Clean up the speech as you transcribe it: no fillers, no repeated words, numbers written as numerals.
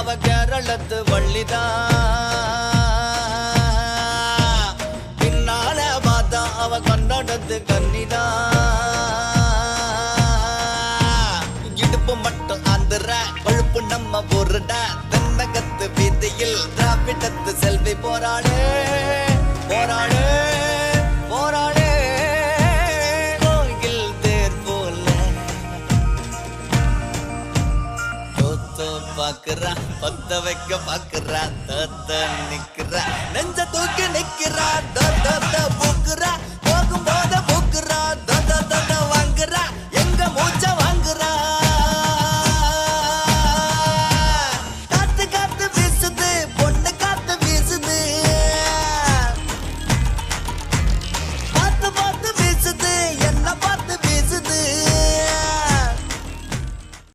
அவ கேரளத்து வள்ளிதான். பின்னால பார்த்தா அவ கன்னடத்து கன்னிதான். இடுப்பு மட்டும் ஆந்திர கொழுப்பு நம்ம ஊருடா. தென்னகத்து வீதியில் திராவிடத்து செல்வி போராடு போராடு போராடு. கோயில் தேர் போல தோத்தோ பாக்குறா, பத்த வைக்க பாக்குறா, தத்த நிக்கிறா, நெஞ்ச தூக்கி நிக்கிறா, தத்த பூக்குறா.